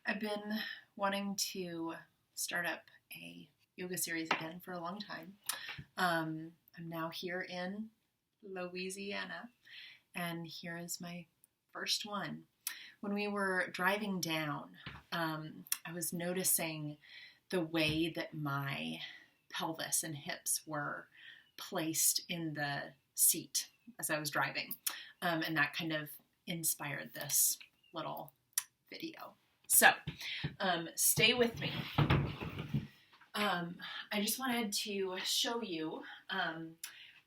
I've been wanting to start up a yoga series again for a long time. I'm now here in Louisiana, and here is my first one. When we were driving down, I was noticing the way that my pelvis and hips were placed in the seat as I was driving, and that kind of inspired this little video. So, stay with me. I just wanted to show you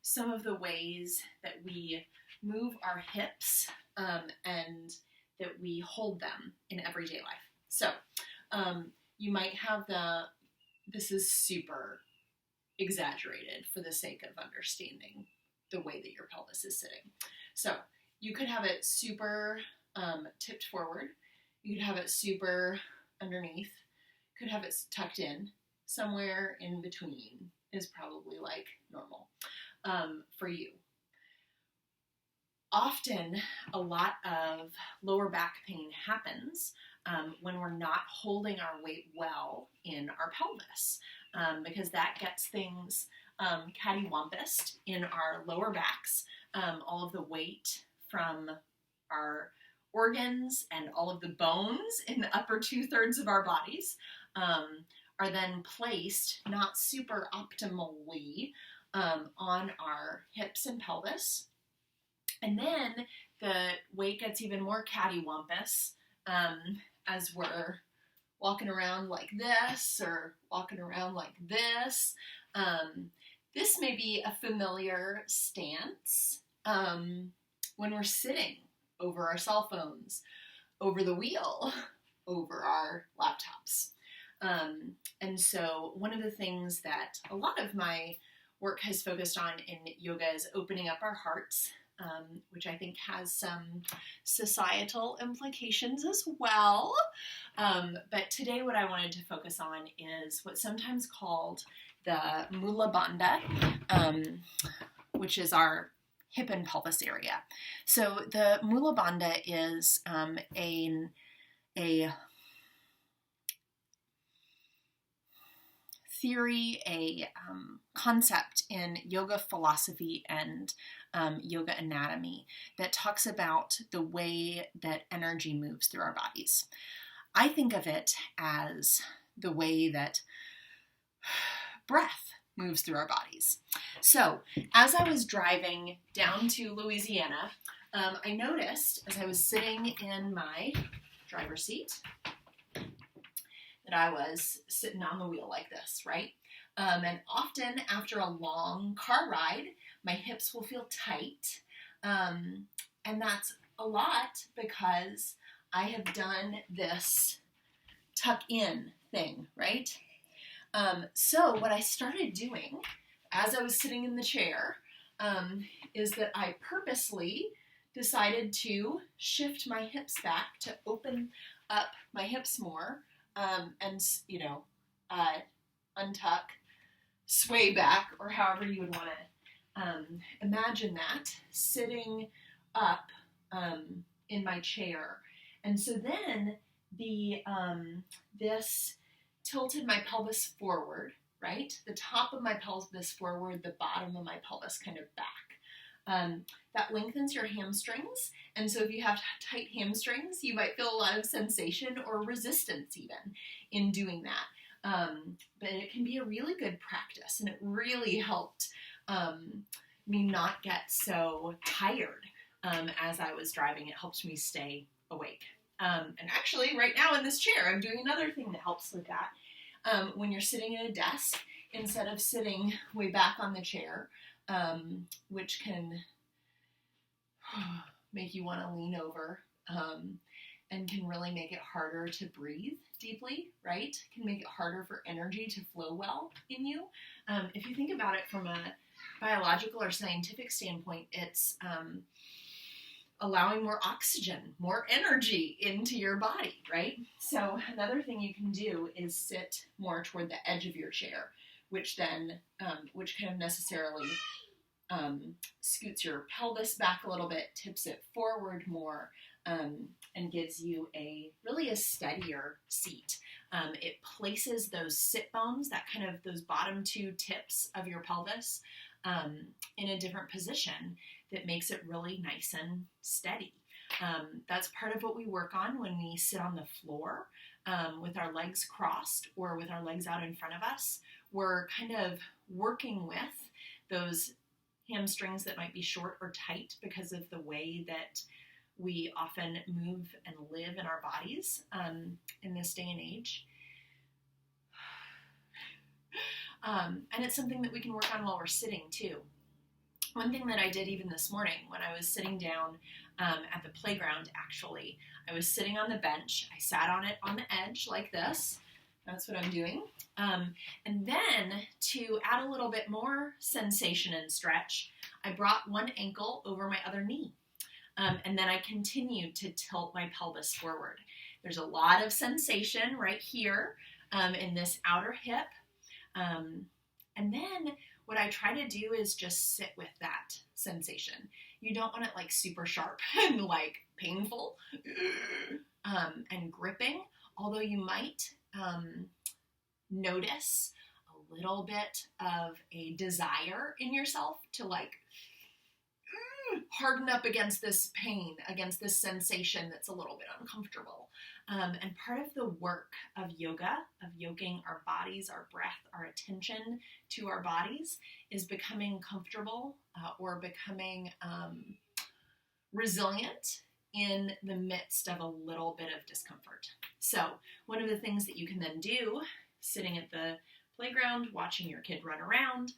some of the ways that we move our hips and that we hold them in everyday life. So, you might have this is super exaggerated for the sake of understanding the way that your pelvis is sitting. So, you could have it super tipped forward. You could have it super underneath, could have it tucked in. Somewhere in between is probably like normal for you. Often, a lot of lower back pain happens when we're not holding our weight well in our pelvis, because that gets things cattywampus in our lower backs. All of the weight from our organs and all of the bones in the upper 2/3 of our bodies are then placed, not super optimally, on our hips and pelvis. And then the weight gets even more cattywampus as we're walking around like this or walking around like this. This may be a familiar stance when we're sitting over our cell phones, over the wheel, over our laptops. And so one of the things that a lot of my work has focused on in yoga is opening up our hearts, which I think has some societal implications as well. But today what I wanted to focus on is what's sometimes called the mula bandha, which is our hip and pelvis area. So the mula bandha is a theory, a concept in yoga philosophy and yoga anatomy that talks about the way that energy moves through our bodies. I think of it as the way that breath moves through our bodies. So, as I was driving down to Louisiana, I noticed as I was sitting in my driver's seat that I was sitting on the wheel like this, right? And often after a long car ride, my hips will feel tight. And that's a lot because I have done this tuck in thing, right? So what I started doing as I was sitting in the chair is that I purposely decided to shift my hips back to open up my hips more. And, untuck, sway back, or however you would want to imagine that, sitting up in my chair. And so then this tilted my pelvis forward, right? The top of my pelvis forward, the bottom of my pelvis kind of back. That lengthens your hamstrings, and so if you have tight hamstrings, you might feel a lot of sensation or resistance even in doing that. But it can be a really good practice, and it really helped me not get so tired as I was driving. It helped me stay awake. And actually, right now in this chair, I'm doing another thing that helps with that. When you're sitting at a desk, instead of sitting way back on the chair, which can make you want to lean over and can really make it harder to breathe deeply, right? Can make it harder for energy to flow well in you. If you think about it from a biological or scientific standpoint, it's allowing more oxygen, more energy into your body, right? So another thing you can do is sit more toward the edge of your chair, which kind of necessarily scoots your pelvis back a little bit, tips it forward more, and gives you really a steadier seat. It places those sit bones, those bottom two tips of your pelvis, in a different position that makes it really nice and steady. That's part of what we work on when we sit on the floor with our legs crossed or with our legs out in front of us. We're kind of working with those hamstrings that might be short or tight because of the way that we often move and live in our bodies in this day and age. And it's something that we can work on while we're sitting too. One thing that I did even this morning when I was sitting down at the playground, actually, I was sitting on the bench. I sat on it on the edge like this. That's what I'm doing. And then to add a little bit more sensation and stretch, I brought one ankle over my other knee. And then I continued to tilt my pelvis forward. There's a lot of sensation right here in this outer hip. And then what I try to do is just sit with that sensation. You don't want it like super sharp and like painful and gripping, although you might notice a little bit of a desire in yourself to like harden up against this pain, against this sensation that's a little bit uncomfortable. And part of the work of yoga, of yoking our bodies, our breath, our attention to our bodies, is becoming comfortable or becoming resilient in the midst of a little bit of discomfort. So one of the things that you can then do, sitting at the playground, watching your kid run around,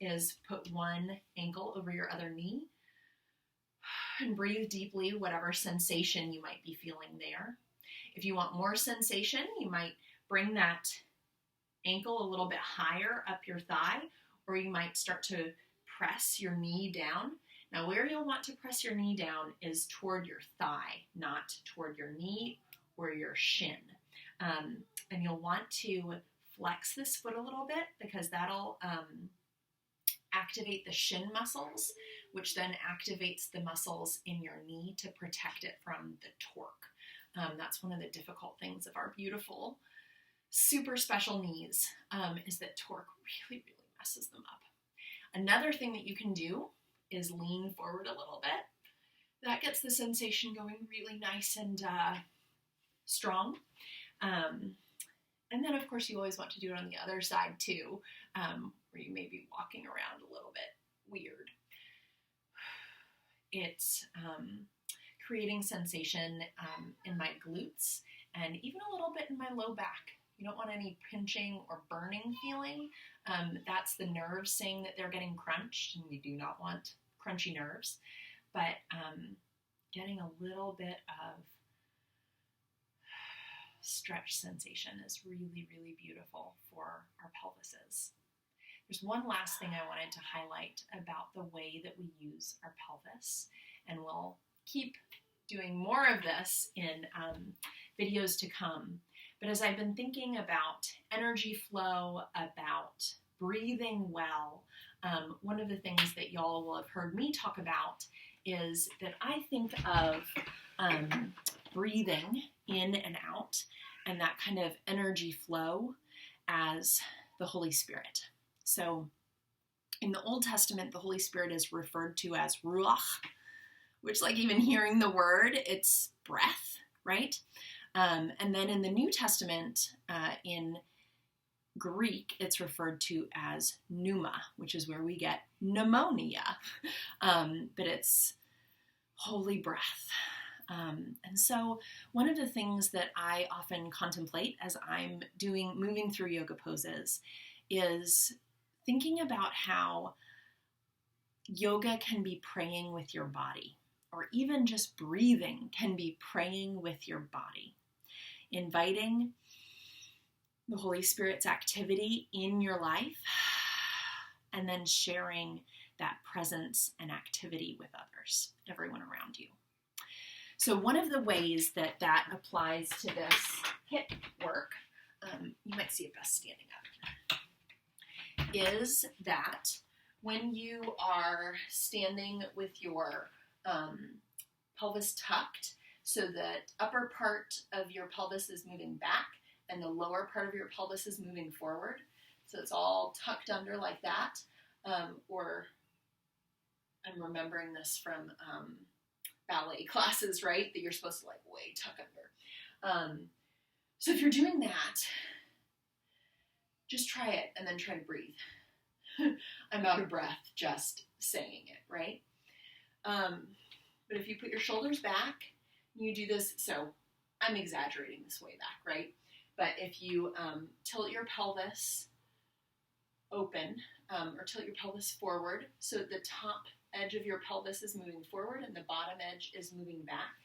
is put one ankle over your other knee and breathe deeply, whatever sensation you might be feeling there. If you want more sensation, you might bring that ankle a little bit higher up your thigh, or you might start to press your knee down. Now, where you'll want to press your knee down is toward your thigh, not toward your knee or your shin. And you'll want to flex this foot a little bit because that'll activate the shin muscles, which then activates the muscles in your knee to protect it from the torque. That's one of the difficult things of our beautiful, super special knees, is that torque really, really messes them up. Another thing that you can do is lean forward a little bit. That gets the sensation going really nice and strong. And then, of course, you always want to do it on the other side, too, where you may be walking around a little bit weird. It's creating sensation in my glutes and even a little bit in my low back. You don't want any pinching or burning feeling. That's the nerves saying that they're getting crunched, and you do not want crunchy nerves. But getting a little bit of stretch sensation is really, really beautiful for our pelvises. There's one last thing I wanted to highlight about the way that we use our pelvis, and we'll keep doing more of this in videos to come. But as I've been thinking about energy flow, about breathing well, one of the things that y'all will have heard me talk about is that I think of breathing in and out and that kind of energy flow as the Holy Spirit. So in the Old Testament, the Holy Spirit is referred to as ruach, which, like, even hearing the word, it's breath, right? And then in the New Testament, in Greek, it's referred to as pneuma, which is where we get pneumonia, but it's holy breath. And so one of the things that I often contemplate as I'm moving through yoga poses is thinking about how yoga can be praying with your body, or even just breathing can be praying with your body, inviting the Holy Spirit's activity in your life, and then sharing that presence and activity with others, everyone around you. So one of the ways that that applies to this hip work, you might see it best standing up, is that when you are standing with your pelvis tucked, so the upper part of your pelvis is moving back and the lower part of your pelvis is moving forward. So it's all tucked under like that. Or I'm remembering this from ballet classes, right? That you're supposed to like way tuck under. So if you're doing that, just try it and then try to breathe. I'm out of breath just saying it, right? But if you put your shoulders back, you do this, so I'm exaggerating this way back, right? But if you tilt your pelvis open, or tilt your pelvis forward, so the top edge of your pelvis is moving forward and the bottom edge is moving back,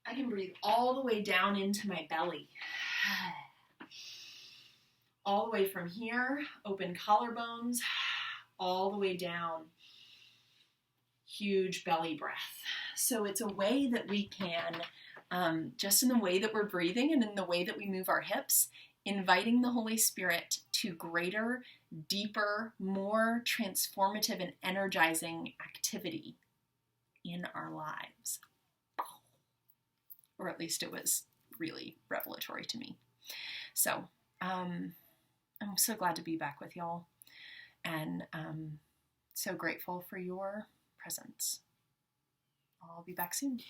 I can breathe all the way down into my belly. All the way from here, open collarbones, all the way down. Huge belly breath. So it's a way that we can, just in the way that we're breathing and in the way that we move our hips, inviting the Holy Spirit to greater, deeper, more transformative and energizing activity in our lives. Or at least it was really revelatory to me. So I'm so glad to be back with y'all, and so grateful for your presence. I'll be back soon.